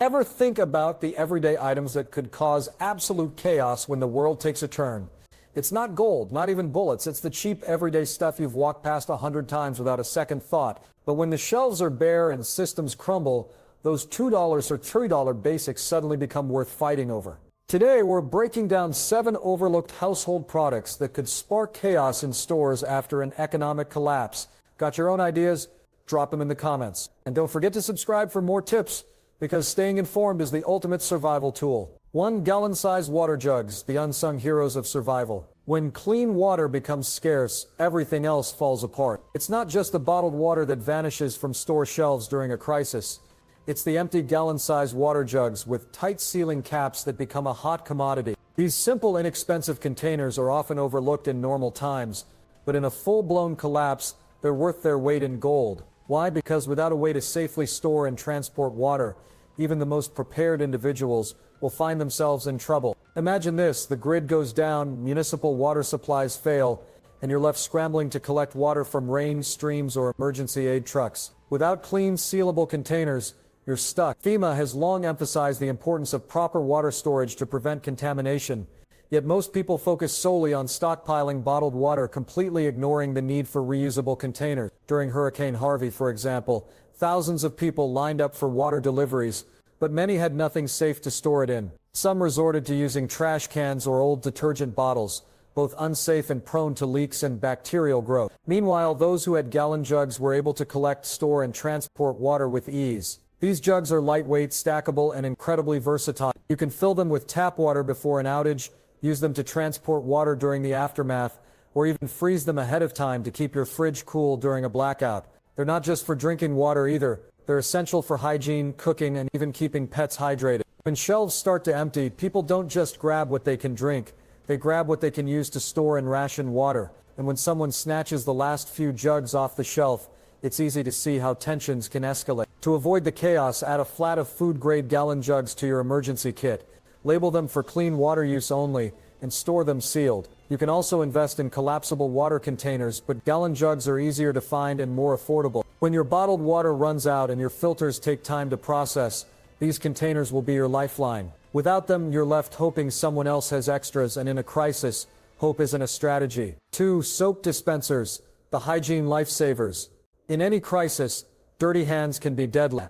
Ever think about the everyday items that could cause absolute chaos when the world takes a turn? It's not gold, not even bullets. It's the cheap everyday stuff you've walked past 100 times without a second thought. But when the shelves are bare and systems crumble, those $2 or $3 basics suddenly become worth fighting over. Today, we're breaking down 7 overlooked household products that could spark chaos in stores after an economic collapse. Got your own ideas? Drop them in the comments. And don't forget to subscribe for more tips, because staying informed is the ultimate survival tool. 1 gallon-sized water jugs, the unsung heroes of survival. When clean water becomes scarce, everything else falls apart. It's not just the bottled water that vanishes from store shelves during a crisis. It's the empty gallon-sized water jugs with tight sealing caps that become a hot commodity. These simple, inexpensive containers are often overlooked in normal times, but in a full-blown collapse, they're worth their weight in gold. Why? Because without a way to safely store and transport water, even the most prepared individuals will find themselves in trouble. Imagine this: the grid goes down, municipal water supplies fail, and you're left scrambling to collect water from rain, streams, or emergency aid trucks. Without clean, sealable containers, you're stuck. FEMA has long emphasized the importance of proper water storage to prevent contamination, yet most people focus solely on stockpiling bottled water, completely ignoring the need for reusable containers. During Hurricane Harvey, for example, thousands of people lined up for water deliveries, but many had nothing safe to store it in. Some resorted to using trash cans or old detergent bottles, both unsafe and prone to leaks and bacterial growth. Meanwhile, those who had gallon jugs were able to collect, store, and transport water with ease. These jugs are lightweight, stackable, and incredibly versatile. You can fill them with tap water before an outage, use them to transport water during the aftermath, or even freeze them ahead of time to keep your fridge cool during a blackout. They're not just for drinking water either. They're essential for hygiene, cooking, and even keeping pets hydrated. When shelves start to empty, people don't just grab what they can drink. They grab what they can use to store and ration water. And when someone snatches the last few jugs off the shelf, it's easy to see how tensions can escalate. To avoid the chaos, add a flat of food-grade gallon jugs to your emergency kit. Label them for clean water use only, and store them sealed. You can also invest in collapsible water containers, but gallon jugs are easier to find and more affordable. When your bottled water runs out and your filters take time to process, these containers will be your lifeline. Without them, you're left hoping someone else has extras, and in a crisis, hope isn't a strategy. 2 soap dispensers, the hygiene lifesavers. In any crisis, dirty hands can be deadly.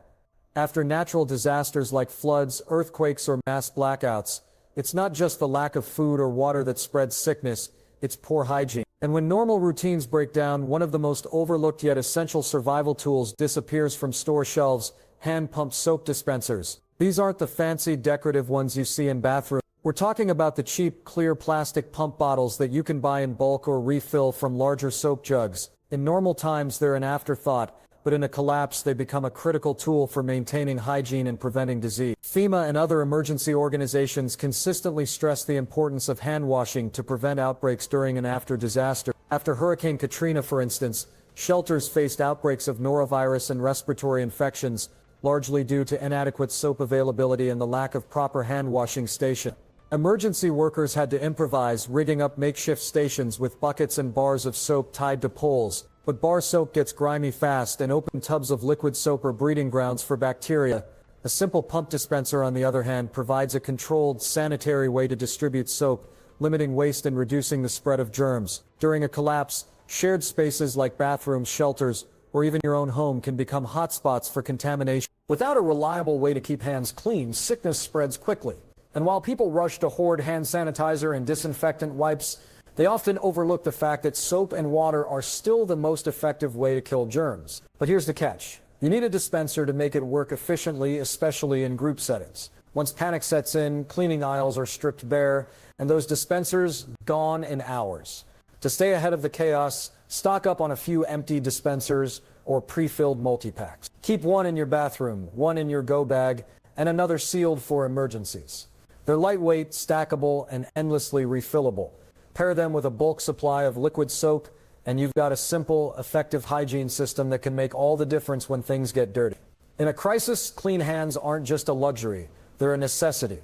After natural disasters like floods, earthquakes, or mass blackouts, it's not just the lack of food or water that spreads sickness, it's poor hygiene. And when normal routines break down, one of the most overlooked yet essential survival tools disappears from store shelves: hand-pumped soap dispensers. These aren't the fancy, decorative ones you see in bathrooms. We're talking about the cheap, clear plastic pump bottles that you can buy in bulk or refill from larger soap jugs. In normal times, they're an afterthought, but in a collapse, they become a critical tool for maintaining hygiene and preventing disease. FEMA and other emergency organizations consistently stress the importance of hand washing to prevent outbreaks during and after disaster. After Hurricane Katrina, for instance, shelters faced outbreaks of norovirus and respiratory infections, largely due to inadequate soap availability and the lack of proper hand washing stations. Emergency workers had to improvise, rigging up makeshift stations with buckets and bars of soap tied to poles. But bar soap gets grimy fast, and open tubs of liquid soap are breeding grounds for bacteria. A simple pump dispenser, on the other hand, provides a controlled, sanitary way to distribute soap, limiting waste and reducing the spread of germs. During a collapse, shared spaces like bathrooms, shelters, or even your own home can become hotspots for contamination. Without a reliable way to keep hands clean, sickness spreads quickly. And while people rush to hoard hand sanitizer and disinfectant wipes, they often overlook the fact that soap and water are still the most effective way to kill germs. But here's the catch: you need a dispenser to make it work efficiently, especially in group settings. Once panic sets in, cleaning aisles are stripped bare, and those dispensers gone in hours. To stay ahead of the chaos, stock up on a few empty dispensers or pre-filled multi-packs. Keep one in your bathroom, one in your go bag, and another sealed for emergencies. They're lightweight, stackable, and endlessly refillable. Pair them with a bulk supply of liquid soap, and you've got a simple, effective hygiene system that can make all the difference when things get dirty. In a crisis, clean hands aren't just a luxury, they're a necessity.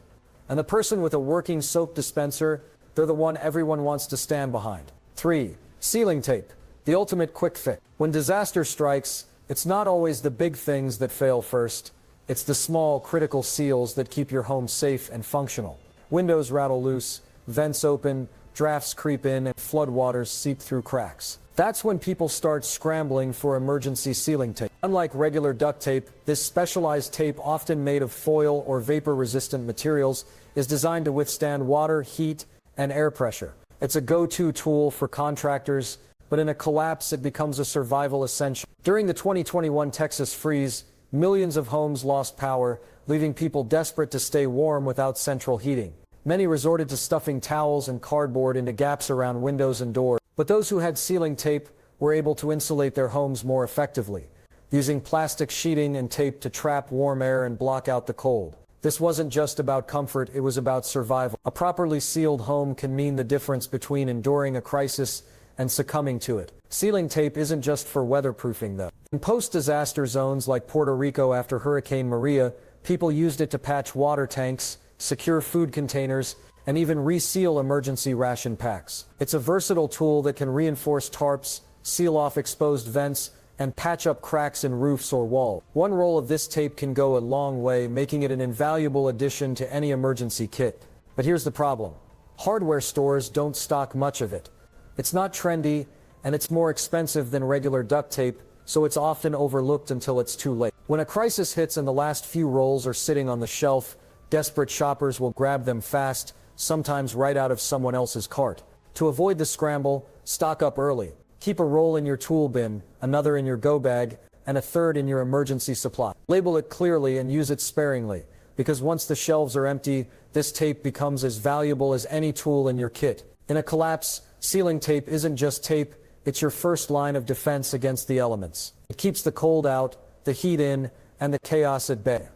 And the person with a working soap dispenser, they're the one everyone wants to stand behind. 3. Sealing tape, the ultimate quick fix. When disaster strikes, it's not always the big things that fail first. It's the small, critical seals that keep your home safe and functional. Windows rattle loose, vents open, drafts creep in, and floodwaters seep through cracks. That's when people start scrambling for emergency sealing tape. Unlike regular duct tape, this specialized tape, often made of foil or vapor-resistant materials, is designed to withstand water, heat, and air pressure. It's a go-to tool for contractors, but in a collapse, it becomes a survival essential. During the 2021 Texas freeze, millions of homes lost power, leaving people desperate to stay warm without central heating. Many resorted to stuffing towels and cardboard into gaps around windows and doors, but those who had sealing tape were able to insulate their homes more effectively, using plastic sheeting and tape to trap warm air and block out the cold. This wasn't just about comfort, it was about survival. A properly sealed home can mean the difference between enduring a crisis and succumbing to it. Sealing tape isn't just for weatherproofing, though. In post-disaster zones like Puerto Rico after Hurricane Maria, people used it to patch water tanks, secure food containers, and even reseal emergency ration packs. It's a versatile tool that can reinforce tarps, seal off exposed vents, and patch up cracks in roofs or walls. One roll of this tape can go a long way, making it an invaluable addition to any emergency kit. But here's the problem. Hardware stores don't stock much of it. It's not trendy, and it's more expensive than regular duct tape, so it's often overlooked until it's too late. When a crisis hits and the last few rolls are sitting on the shelf, desperate shoppers will grab them fast, sometimes right out of someone else's cart. To avoid the scramble, stock up early. Keep a roll in your tool bin, another in your go bag, and a third in your emergency supply. Label it clearly and use it sparingly, because once the shelves are empty, this tape becomes as valuable as any tool in your kit. In a collapse, sealing tape isn't just tape, it's your first line of defense against the elements. It keeps the cold out, the heat in, and the chaos at bay.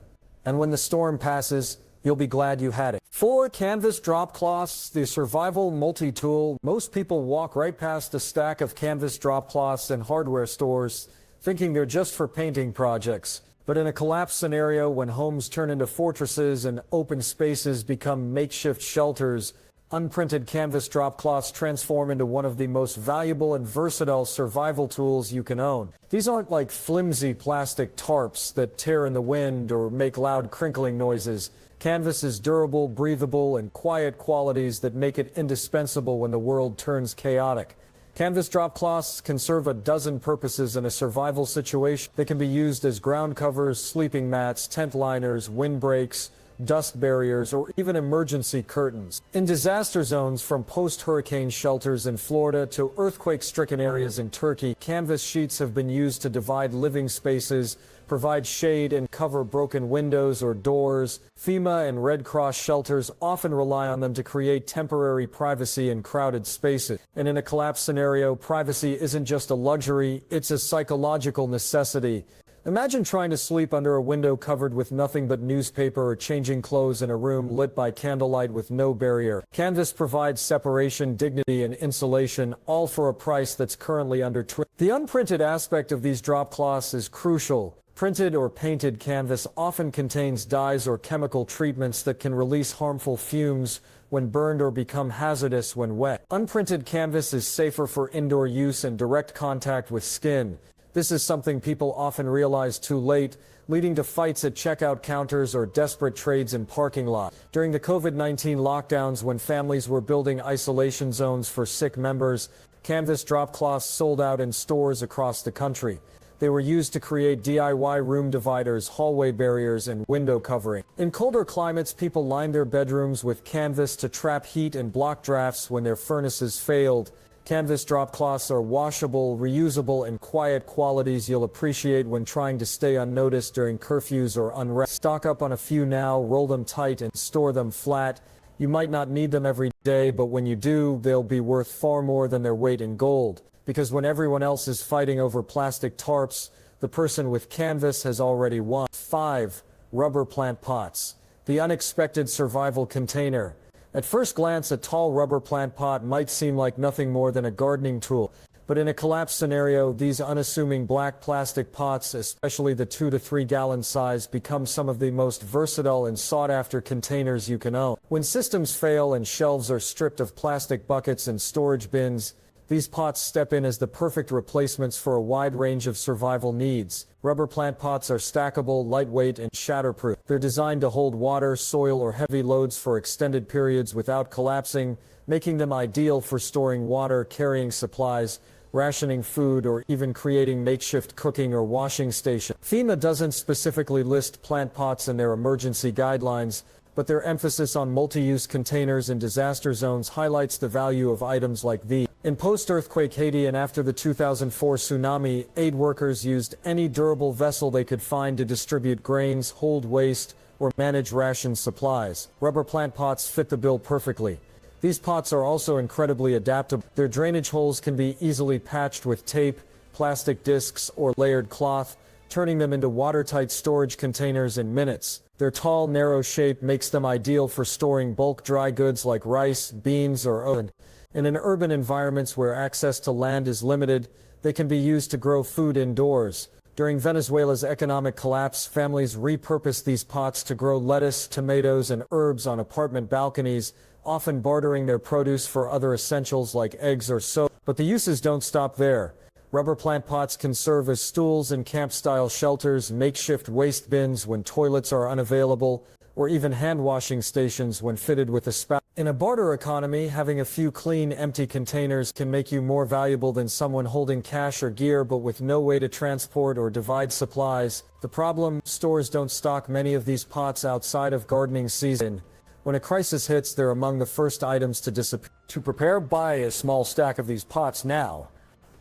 And when the storm passes, you'll be glad you had it. For canvas drop cloths, the survival multi-tool, most people walk right past a stack of canvas drop cloths in hardware stores, thinking they're just for painting projects. But in a collapse scenario, when homes turn into fortresses and open spaces become makeshift shelters, unprinted canvas drop cloths transform into one of the most valuable and versatile survival tools you can own. These aren't like flimsy plastic tarps that tear in the wind or make loud crinkling noises. Canvas is durable, breathable, and quiet qualities that make it indispensable when the world turns chaotic. Canvas drop cloths can serve a dozen purposes in a survival situation. They can be used as ground covers, sleeping mats, tent liners, windbreaks, dust barriers, or even emergency curtains. In disaster zones, from post-hurricane shelters in Florida to earthquake-stricken areas in Turkey, canvas sheets have been used to divide living spaces, provide shade, and cover broken windows or doors. FEMA and Red Cross shelters often rely on them to create temporary privacy in crowded spaces. And in a collapse scenario, privacy isn't just a luxury, it's a psychological necessity. Imagine trying to sleep under a window covered with nothing but newspaper or changing clothes in a room lit by candlelight with no barrier. Canvas provides separation, dignity, and insulation, all for a price that's currently under $20. The unprinted aspect of these drop cloths is crucial. Printed or painted canvas often contains dyes or chemical treatments that can release harmful fumes when burned or become hazardous when wet. Unprinted canvas is safer for indoor use and direct contact with skin. This is something people often realize too late, leading to fights at checkout counters or desperate trades in parking lots. During the COVID-19 lockdowns, when families were building isolation zones for sick members, canvas drop cloths sold out in stores across the country. They were used to create DIY room dividers, hallway barriers, and window covering. In colder climates, people lined their bedrooms with canvas to trap heat and block drafts when their furnaces failed. Canvas drop cloths are washable, reusable, and quiet qualities you'll appreciate when trying to stay unnoticed during curfews or unrest. Stock up on a few now, roll them tight, and store them flat. You might not need them every day, but when you do, they'll be worth far more than their weight in gold. Because when everyone else is fighting over plastic tarps, the person with canvas has already won. 5. Rubber plant pots. The unexpected survival container. At first glance, a tall rubber plant pot might seem like nothing more than a gardening tool, but in a collapse scenario, these unassuming black plastic pots, especially the 2 to 3 gallon size, become some of the most versatile and sought-after containers you can own. When systems fail and shelves are stripped of plastic buckets and storage bins, These pots step in as the perfect replacements for a wide range of survival needs. Rubber plant pots are stackable, lightweight, and shatterproof. They're designed to hold water, soil, or heavy loads for extended periods without collapsing, making them ideal for storing water, carrying supplies, rationing food, or even creating makeshift cooking or washing stations. FEMA doesn't specifically list plant pots in their emergency guidelines, but their emphasis on multi-use containers in disaster zones highlights the value of items like these. In post-earthquake Haiti and after the 2004 tsunami, aid workers used any durable vessel they could find to distribute grains, hold waste, or manage ration supplies. Rubber plant pots fit the bill perfectly. These pots are also incredibly adaptable. Their drainage holes can be easily patched with tape, plastic discs, or layered cloth, turning them into watertight storage containers in minutes. Their tall, narrow shape makes them ideal for storing bulk dry goods like rice, beans, or oats. And in urban environments where access to land is limited, they can be used to grow food indoors. During Venezuela's economic collapse, families repurposed these pots to grow lettuce, tomatoes, and herbs on apartment balconies, often bartering their produce for other essentials like eggs or soap. But the uses don't stop there. Rubber plant pots can serve as stools in camp-style shelters, makeshift waste bins when toilets are unavailable, or even hand-washing stations when fitted with a spout. In a barter economy, having a few clean, empty containers can make you more valuable than someone holding cash or gear but with no way to transport or divide supplies. The problem: stores don't stock many of these pots outside of gardening season. When a crisis hits, they're among the first items to disappear. To prepare, buy a small stack of these pots now.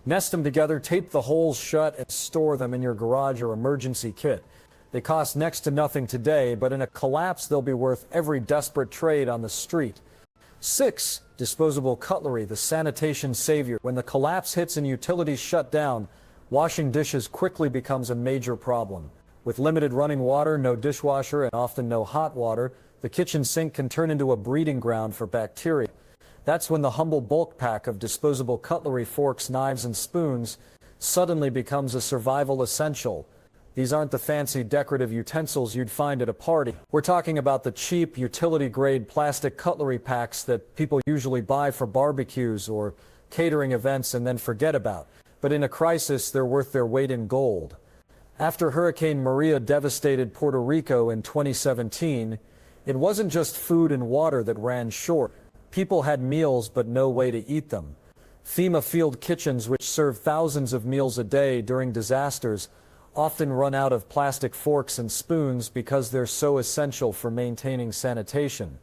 Nest them together, tape the holes shut, and store them in your garage or emergency kit. They cost next to nothing today, but in a collapse they'll be worth every desperate trade on the street. 6. Disposable cutlery, the sanitation savior. When the collapse hits and utilities shut down, washing dishes quickly becomes a major problem. With limited running water, no dishwasher, and often no hot water, the kitchen sink can turn into a breeding ground for bacteria. That's when the humble bulk pack of disposable cutlery, forks, knives, and spoons suddenly becomes a survival essential. These aren't the fancy decorative utensils you'd find at a party. We're talking about the cheap, utility-grade plastic cutlery packs that people usually buy for barbecues or catering events and then forget about. But in a crisis, they're worth their weight in gold. After Hurricane Maria devastated Puerto Rico in 2017, it wasn't just food and water that ran short. People had meals but no way to eat them. FEMA field kitchens, which serve thousands of meals a day during disasters, often run out of plastic forks and spoons because they're so essential for maintaining sanitation.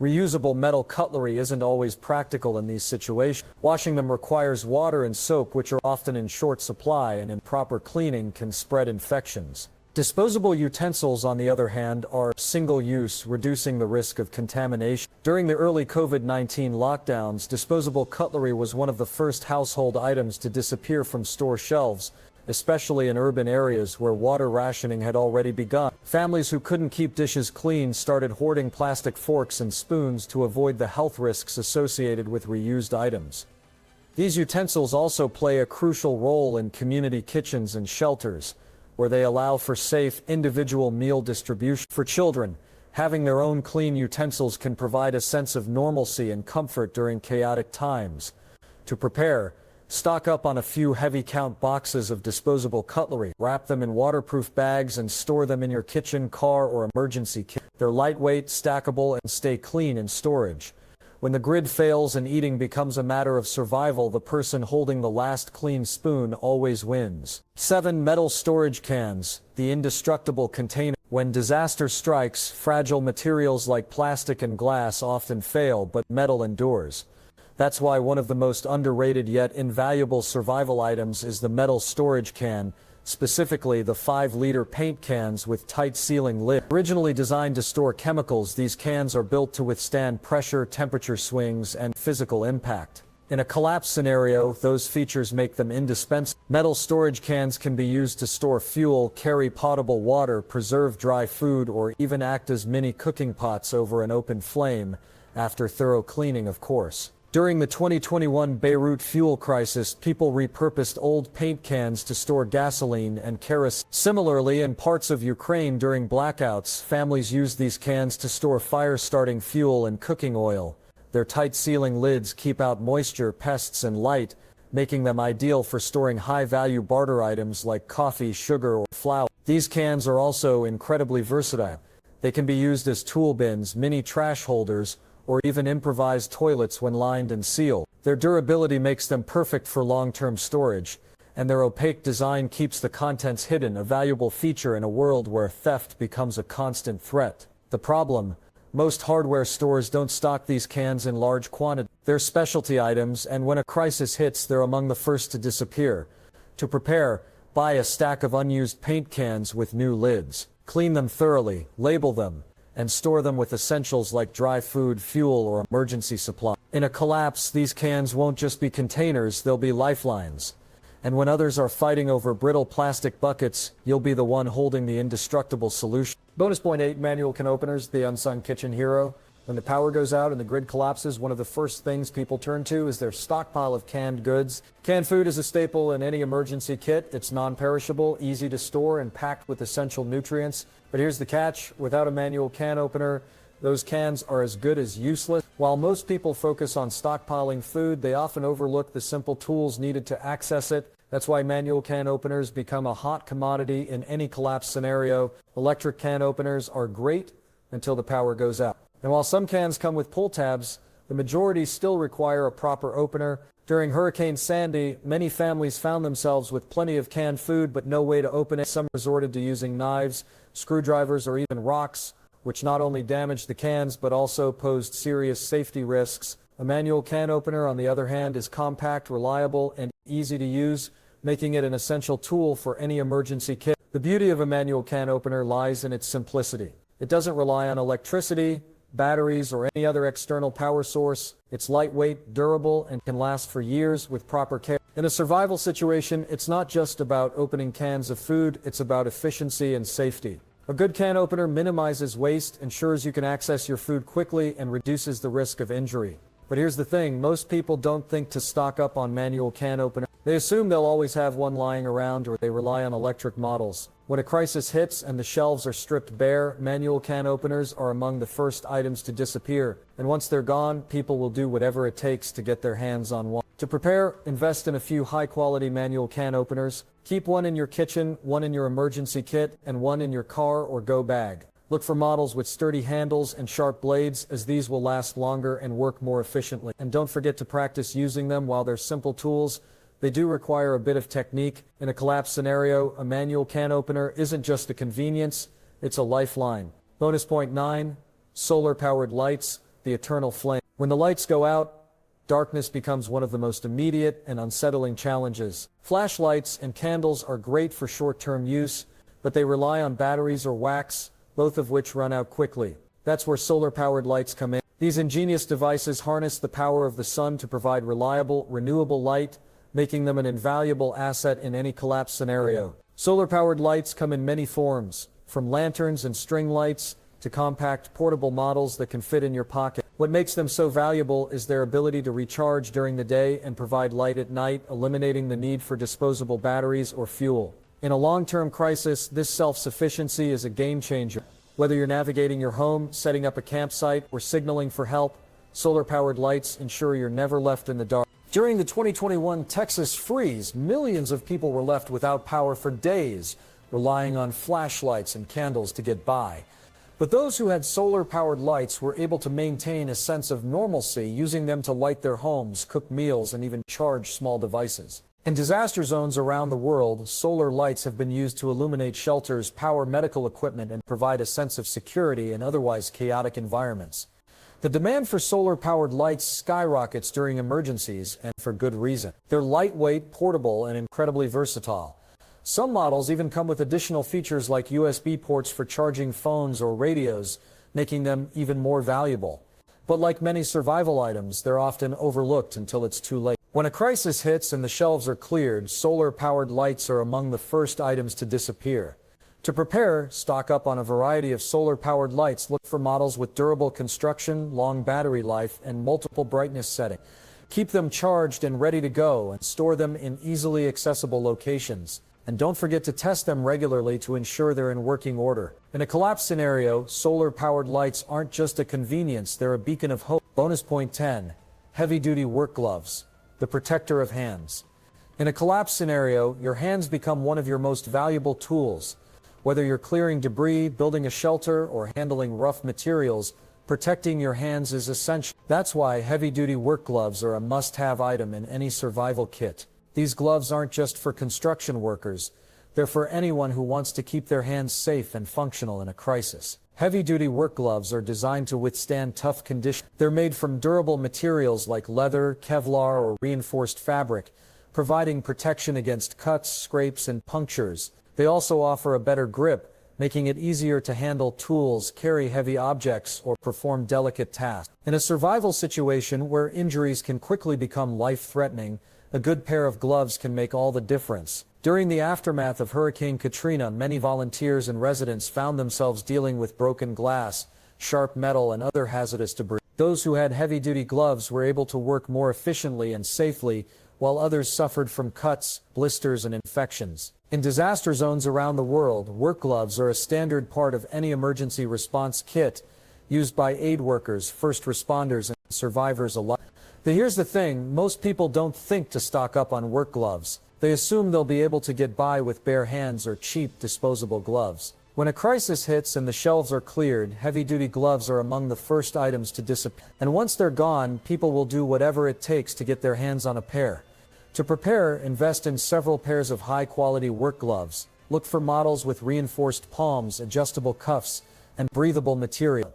Reusable metal cutlery isn't always practical in these situations. Washing them requires water and soap, which are often in short supply, and improper cleaning can spread infections. Disposable utensils, on the other hand, are single-use, reducing the risk of contamination. During the early COVID-19 lockdowns, disposable cutlery was one of the first household items to disappear from store shelves, especially in urban areas where water rationing had already begun. Families who couldn't keep dishes clean started hoarding plastic forks and spoons to avoid the health risks associated with reused items. These utensils also play a crucial role in community kitchens and shelters, where they allow for safe, individual meal distribution. For children, having their own clean utensils can provide a sense of normalcy and comfort during chaotic times. To prepare, stock up on a few heavy-count boxes of disposable cutlery. Wrap them in waterproof bags and store them in your kitchen, car, or emergency kit. They're lightweight, stackable, and stay clean in storage. When the grid fails and eating becomes a matter of survival, the person holding the last clean spoon always wins. 7. Metal storage cans, the indestructible container. When disaster strikes, fragile materials like plastic and glass often fail, but metal endures. That's why one of the most underrated yet invaluable survival items is the metal storage can, specifically the 5-liter paint cans with tight sealing lids. Originally designed to store chemicals, these cans are built to withstand pressure, temperature swings, and physical impact. In a collapse scenario, those features make them indispensable. Metal storage cans can be used to store fuel, carry potable water, preserve dry food, or even act as mini cooking pots over an open flame, after thorough cleaning, of course. During the 2021 Beirut fuel crisis, people repurposed old paint cans to store gasoline and kerosene. Similarly, in parts of Ukraine during blackouts, families used these cans to store fire-starting fuel and cooking oil. Their tight sealing lids keep out moisture, pests, and light, making them ideal for storing high-value barter items like coffee, sugar, or flour. These cans are also incredibly versatile. They can be used as tool bins, mini trash holders, or even improvised toilets when lined and sealed. Their durability makes them perfect for long-term storage, and their opaque design keeps the contents hidden, a valuable feature in a world where theft becomes a constant threat. The problem: most hardware stores don't stock these cans in large quantities. They're specialty items, and when a crisis hits, they're among the first to disappear. To prepare, buy a stack of unused paint cans with new lids. Clean them thoroughly, label them, and store them with essentials like dry food, fuel, or emergency supply. In a collapse, these cans won't just be containers, they'll be lifelines. And when others are fighting over brittle plastic buckets, you'll be the one holding the indestructible solution. Bonus point 8, manual can openers, the unsung kitchen hero. When the power goes out and the grid collapses, one of the first things people turn to is their stockpile of canned goods. Canned food is a staple in any emergency kit. It's non-perishable, easy to store, and packed with essential nutrients. But here's the catch: without a manual can opener, those cans are as good as useless. While most people focus on stockpiling food, they often overlook the simple tools needed to access it. That's why manual can openers become a hot commodity in any collapse scenario. Electric can openers are great until the power goes out. And while some cans come with pull tabs, the majority still require a proper opener. During Hurricane Sandy, many families found themselves with plenty of canned food but no way to open it. Some resorted to using knives, screwdrivers, or even rocks, which not only damaged the cans but also posed serious safety risks. A manual can opener, on the other hand, is compact, reliable, and easy to use, making it an essential tool for any emergency kit. The beauty of a manual can opener lies in its simplicity. It doesn't rely on electricity, batteries, or any other external power source. It's lightweight, durable, and can last for years with proper care. In a survival situation, it's not just about opening cans of food, it's about efficiency and safety. A good can opener minimizes waste, ensures you can access your food quickly, and reduces the risk of injury. But here's the thing: most people don't think to stock up on manual can openers. They assume they'll always have one lying around, or they rely on electric models. When a crisis hits and the shelves are stripped bare, manual can openers are among the first items to disappear. And once they're gone, people will do whatever it takes to get their hands on one. To prepare, invest in a few high-quality manual can openers. Keep one in your kitchen, one in your emergency kit, and one in your car or go bag. Look for models with sturdy handles and sharp blades, as these will last longer and work more efficiently. And don't forget to practice using them. While they're simple tools, they do require a bit of technique. In a collapse scenario, a manual can opener isn't just a convenience, it's a lifeline. Bonus point 9, solar-powered lights, the eternal flame. When the lights go out, darkness becomes one of the most immediate and unsettling challenges. Flashlights and candles are great for short-term use, but they rely on batteries or wax, both of which run out quickly. That's where solar-powered lights come in. These ingenious devices harness the power of the sun to provide reliable, renewable light, making them an invaluable asset in any collapse scenario. Solar-powered lights come in many forms, from lanterns and string lights to compact portable models that can fit in your pocket. What makes them so valuable is their ability to recharge during the day and provide light at night, eliminating the need for disposable batteries or fuel. In a long-term crisis, this self-sufficiency is a game changer. Whether you're navigating your home, setting up a campsite, or signaling for help, solar-powered lights ensure you're never left in the dark. During the 2021 Texas freeze, millions of people were left without power for days, relying on flashlights and candles to get by. But those who had solar-powered lights were able to maintain a sense of normalcy, using them to light their homes, cook meals, and even charge small devices. In disaster zones around the world, solar lights have been used to illuminate shelters, power medical equipment, and provide a sense of security in otherwise chaotic environments. The demand for solar-powered lights skyrockets during emergencies, and for good reason. They're lightweight, portable, and incredibly versatile. Some models even come with additional features like USB ports for charging phones or radios, making them even more valuable. But like many survival items, they're often overlooked until it's too late. When a crisis hits and the shelves are cleared, solar-powered lights are among the first items to disappear. To prepare, stock up on a variety of solar-powered lights. Look for models with durable construction, long battery life, and multiple brightness settings. Keep them charged and ready to go, and store them in easily accessible locations. And don't forget to test them regularly to ensure they're in working order. In a collapse scenario, solar-powered lights aren't just a convenience, they're a beacon of hope. Bonus point 10, heavy-duty work gloves. the protector of hands. In a collapse scenario, your hands become one of your most valuable tools. Whether you're clearing debris, building a shelter, or handling rough materials, protecting your hands is essential. That's why heavy-duty work gloves are a must-have item in any survival kit. These gloves aren't just for construction workers. They're for anyone who wants to keep their hands safe and functional in a crisis. Heavy-duty work gloves are designed to withstand tough conditions. They're made from durable materials like leather, Kevlar, or reinforced fabric, providing protection against cuts, scrapes, and punctures. They also offer a better grip, making it easier to handle tools, carry heavy objects, or perform delicate tasks. In a survival situation where injuries can quickly become life-threatening, a good pair of gloves can make all the difference. During the aftermath of Hurricane Katrina, many volunteers and residents found themselves dealing with broken glass, sharp metal, and other hazardous debris. Those who had heavy-duty gloves were able to work more efficiently and safely, while others suffered from cuts, blisters, and infections. In disaster zones around the world, work gloves are a standard part of any emergency response kit used by aid workers, first responders, and survivors alike. But here's the thing, most people don't think to stock up on work gloves. They assume they'll be able to get by with bare hands or cheap disposable gloves. When a crisis hits and the shelves are cleared, heavy-duty gloves are among the first items to disappear. And once they're gone, people will do whatever it takes to get their hands on a pair. To prepare, invest in several pairs of high-quality work gloves. Look for models with reinforced palms, adjustable cuffs, and breathable material.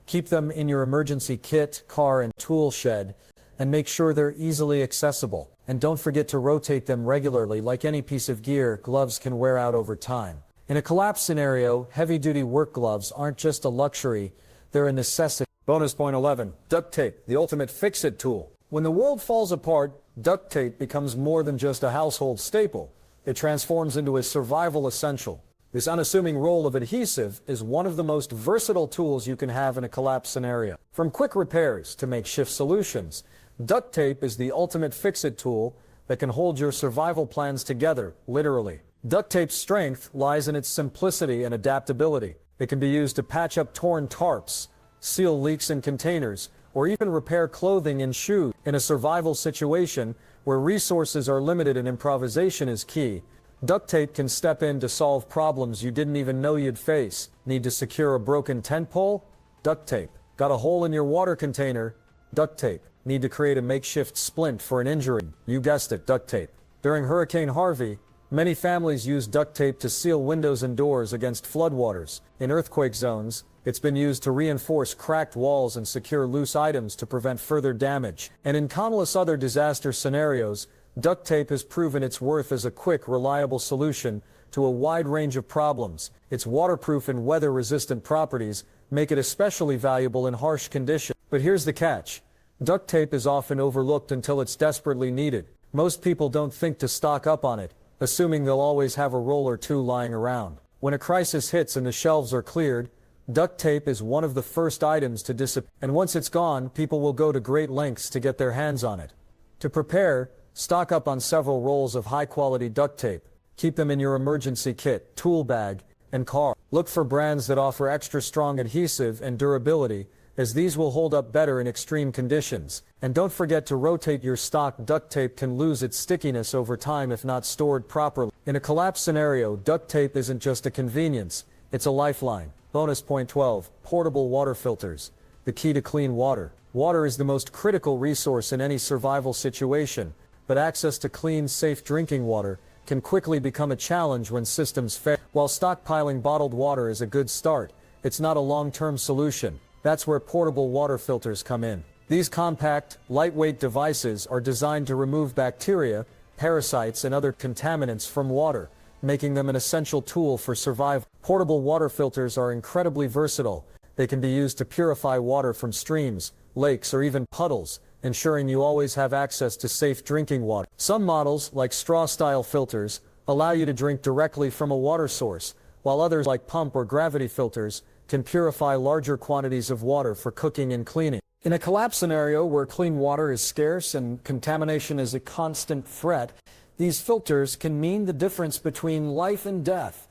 Keep them in your emergency kit, car, and tool shed, and make sure they're easily accessible. And don't forget to rotate them regularly. Like any piece of gear, gloves can wear out over time. In a collapse scenario, heavy-duty work gloves aren't just a luxury, they're a necessity. Bonus point 11. Duct tape, the ultimate fix-it tool. When the world falls apart, duct tape becomes more than just a household staple. It transforms into a survival essential. This unassuming roll of adhesive is one of the most versatile tools you can have in a collapse scenario. From quick repairs to makeshift solutions, duct tape is the ultimate fix-it tool that can hold your survival plans together, literally. Duct tape's strength lies in its simplicity and adaptability. It can be used to patch up torn tarps, seal leaks in containers, or even repair clothing and shoes. In a survival situation where resources are limited and improvisation is key, duct tape can step in to solve problems you didn't even know you'd face. Need to secure a broken tent pole? Duct tape. Got a hole in your water container? Duct tape. Need to create a makeshift splint for an injury? You guessed it, duct tape. During Hurricane Harvey, many families used duct tape to seal windows and doors against floodwaters. In earthquake zones, it's been used to reinforce cracked walls and secure loose items to prevent further damage. And in countless other disaster scenarios, duct tape has proven its worth as a quick, reliable solution to a wide range of problems. Its waterproof and weather-resistant properties make it especially valuable in harsh conditions. But here's the catch. Duct tape is often overlooked until it's desperately needed. Most people don't think to stock up on it, assuming they'll always have a roll or two lying around. When a crisis hits and the shelves are cleared, duct tape is one of the first items to disappear. And once it's gone, people will go to great lengths to get their hands on it. To prepare, stock up on several rolls of high-quality duct tape. Keep them in your emergency kit, tool bag, and car. Look for brands that offer extra strong adhesive and durability, as these will hold up better in extreme conditions. And don't forget to rotate your stock. Duct tape can lose its stickiness over time if not stored properly. In a collapse scenario, duct tape isn't just a convenience, it's a lifeline. Bonus point 12. Portable water filters. The key to clean water. Water is the most critical resource in any survival situation, but access to clean, safe drinking water can quickly become a challenge when systems fail. While stockpiling bottled water is a good start, it's not a long-term solution. That's where portable water filters come in. These compact, lightweight devices are designed to remove bacteria, parasites, and other contaminants from water, making them an essential tool for survival. Portable water filters are incredibly versatile. They can be used to purify water from streams, lakes, or even puddles, ensuring you always have access to safe drinking water. Some models, like straw-style filters, allow you to drink directly from a water source, while others, like pump or gravity filters, can purify larger quantities of water for cooking and cleaning. In a collapse scenario where clean water is scarce and contamination is a constant threat, these filters can mean the difference between life and death.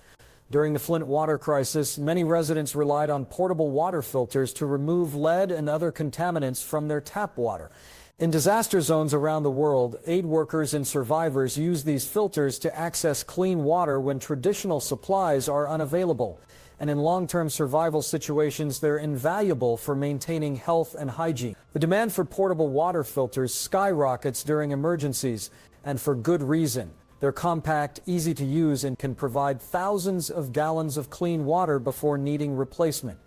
During the Flint water crisis, many residents relied on portable water filters to remove lead and other contaminants from their tap water. In disaster zones around the world, aid workers and survivors use these filters to access clean water when traditional supplies are unavailable. And in long-term survival situations, they're invaluable for maintaining health and hygiene. The demand for portable water filters skyrockets during emergencies, and for good reason. They're compact, easy to use, and can provide thousands of gallons of clean water before needing replacement.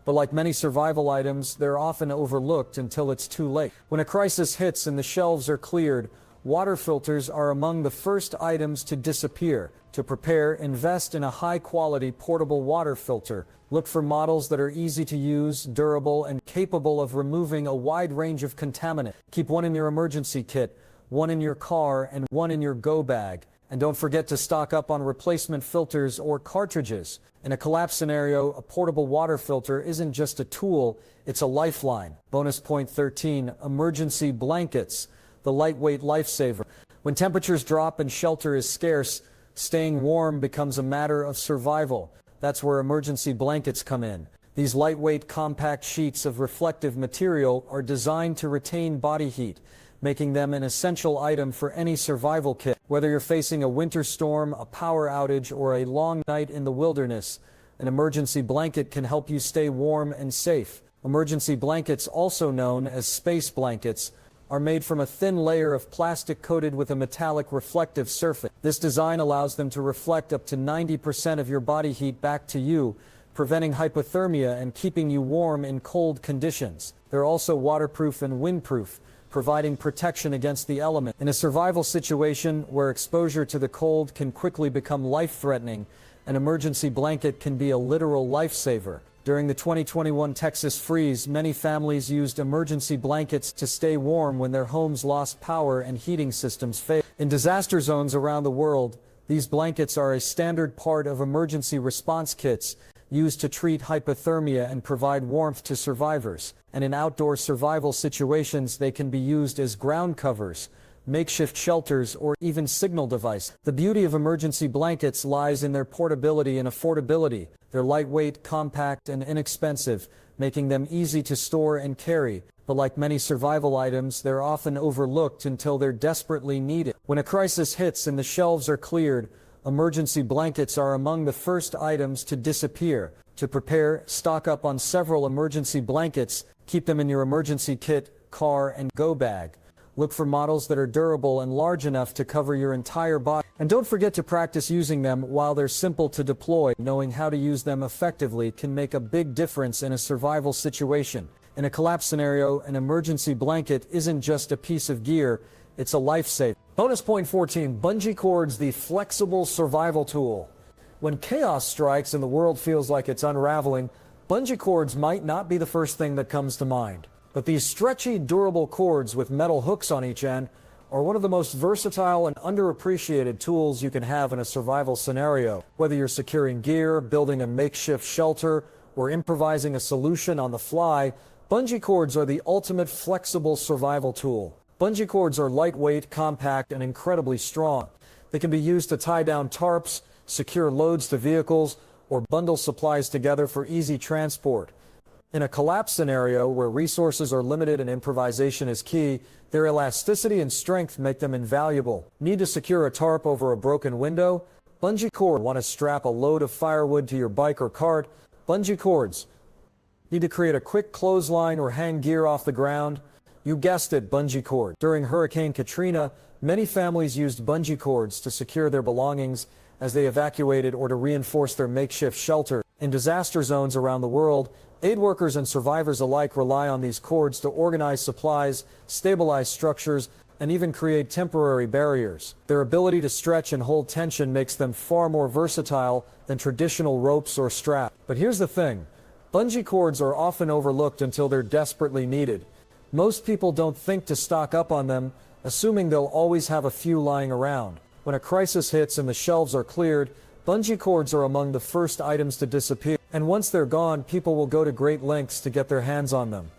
But like many survival items, they're often overlooked until it's too late. When a crisis hits and the shelves are cleared, water filters are among the first items to disappear. To prepare, invest in a high-quality portable water filter. Look for models that are easy to use, durable, and capable of removing a wide range of contaminants. Keep one in your emergency kit, one in your car, and one in your go bag. And don't forget to stock up on replacement filters or cartridges. In a collapse scenario, a portable water filter isn't just a tool, it's a lifeline. Bonus point 13, emergency blankets, the lightweight lifesaver. When temperatures drop and shelter is scarce, staying warm becomes a matter of survival. That's where emergency blankets come in. These lightweight, compact sheets of reflective material are designed to retain body heat, making them an essential item for any survival kit. Whether you're facing a winter storm, a power outage, or a long night in the wilderness, an emergency blanket can help you stay warm and safe. Emergency blankets, also known as space blankets, are made from a thin layer of plastic coated with a metallic reflective surface. This design allows them to reflect up to 90% of your body heat back to you, preventing hypothermia and keeping you warm in cold conditions. They're also waterproof and windproof, providing protection against the elements. In a survival situation where exposure to the cold can quickly become life-threatening, an emergency blanket can be a literal lifesaver. During the 2021 Texas freeze, many families used emergency blankets to stay warm when their homes lost power and heating systems failed. In disaster zones around the world, these blankets are a standard part of emergency response kits used to treat hypothermia and provide warmth to survivors. And in outdoor survival situations, they can be used as ground covers, makeshift shelters, or even signal devices. The beauty of emergency blankets lies in their portability and affordability. They're lightweight, compact, and inexpensive, making them easy to store and carry. But like many survival items, they're often overlooked until they're desperately needed. When a crisis hits and the shelves are cleared, emergency blankets are among the first items to disappear. To prepare, stock up on several emergency blankets. Keep them in your emergency kit, car, and go bag. Look for models that are durable and large enough to cover your entire body. And don't forget to practice using them while they're simple to deploy. Knowing how to use them effectively can make a big difference in a survival situation. In a collapse scenario, an emergency blanket isn't just a piece of gear, it's a lifesaver. Bonus point 14, bungee cords, the flexible survival tool. When chaos strikes and the world feels like it's unraveling, bungee cords might not be the first thing that comes to mind. But these stretchy, durable cords with metal hooks on each end are one of the most versatile and underappreciated tools you can have in a survival scenario. Whether you're securing gear, building a makeshift shelter, or improvising a solution on the fly, bungee cords are the ultimate flexible survival tool. Bungee cords are lightweight, compact, and incredibly strong. They can be used to tie down tarps, secure loads to vehicles, or bundle supplies together for easy transport. In a collapse scenario where resources are limited and improvisation is key, their elasticity and strength make them invaluable. Need to secure a tarp over a broken window? Bungee cord. Want to strap a load of firewood to your bike or cart? Bungee cords. Need to create a quick clothesline or hang gear off the ground? You guessed it, bungee cord. During Hurricane Katrina, many families used bungee cords to secure their belongings as they evacuated or to reinforce their makeshift shelter. In disaster zones around the world, aid workers and survivors alike rely on these cords to organize supplies, stabilize structures, and even create temporary barriers. Their ability to stretch and hold tension makes them far more versatile than traditional ropes or straps. But here's the thing, bungee cords are often overlooked until they're desperately needed. Most people don't think to stock up on them, assuming they'll always have a few lying around. When a crisis hits and the shelves are cleared, bungee cords are among the first items to disappear. And once they're gone, people will go to great lengths to get their hands on them.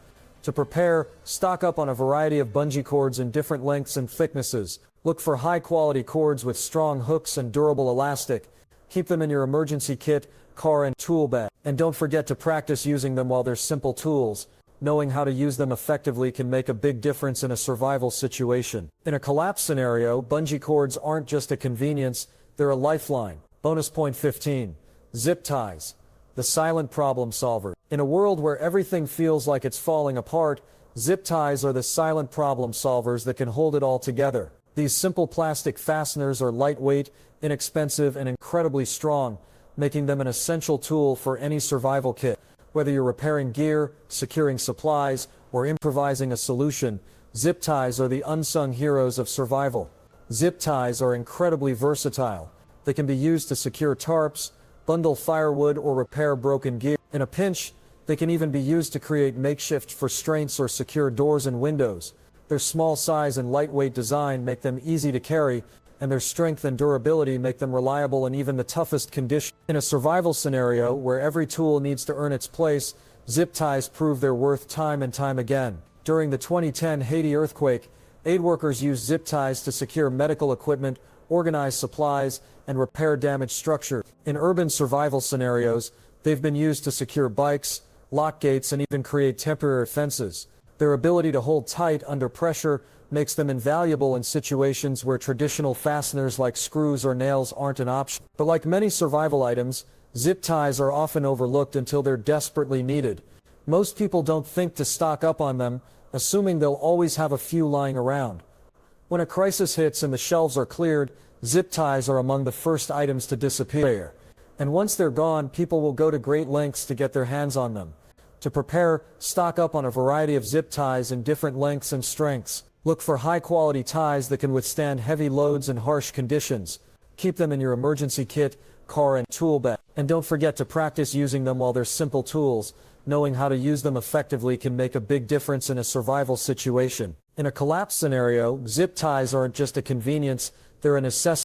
To prepare, stock up on a variety of bungee cords in different lengths and thicknesses. Look for high-quality cords with strong hooks and durable elastic. Keep them in your emergency kit, car, and tool bag. And don't forget to practice using them while they're simple tools. knowing how to use them effectively can make a big difference in a survival situation. In a collapse scenario, bungee cords aren't just a convenience, they're a lifeline. Bonus point 15. Zip ties. The silent problem solver. In a world where everything feels like it's falling apart, zip ties are the silent problem solvers that can hold it all together. These simple plastic fasteners are lightweight, inexpensive, and incredibly strong, making them an essential tool for any survival kit. Whether you're repairing gear, securing supplies, or improvising a solution, zip ties are the unsung heroes of survival. Zip ties are incredibly versatile. They can be used to secure tarps, bundle firewood, or repair broken gear. In a pinch, they can even be used to create makeshift restraints or secure doors and windows. Their small size and lightweight design make them easy to carry, and their strength and durability make them reliable in even the toughest conditions. In a survival scenario where every tool needs to earn its place, zip ties prove their worth time and time again. During the 2010 Haiti earthquake, aid workers used zip ties to secure medical equipment, organize supplies, and repair damaged structure. In urban survival scenarios, they've been used to secure bikes, lock gates, and even create temporary fences. Their ability to hold tight under pressure makes them invaluable in situations where traditional fasteners like screws or nails aren't an option. But like many survival items, zip ties are often overlooked until they're desperately needed. Most people don't think to stock up on them, assuming they'll always have a few lying around. When a crisis hits and the shelves are cleared, zip ties are among the first items to disappear. And once they're gone, people will go to great lengths to get their hands on them. To prepare, stock up on a variety of zip ties in different lengths and strengths. Look for high-quality ties that can withstand heavy loads and harsh conditions. Keep them in your emergency kit, car, and tool bag. And don't forget to practice using them while they're simple tools. Knowing how to use them effectively can make a big difference in a survival situation. In a collapse scenario, zip ties aren't just a convenience, they're a necessity.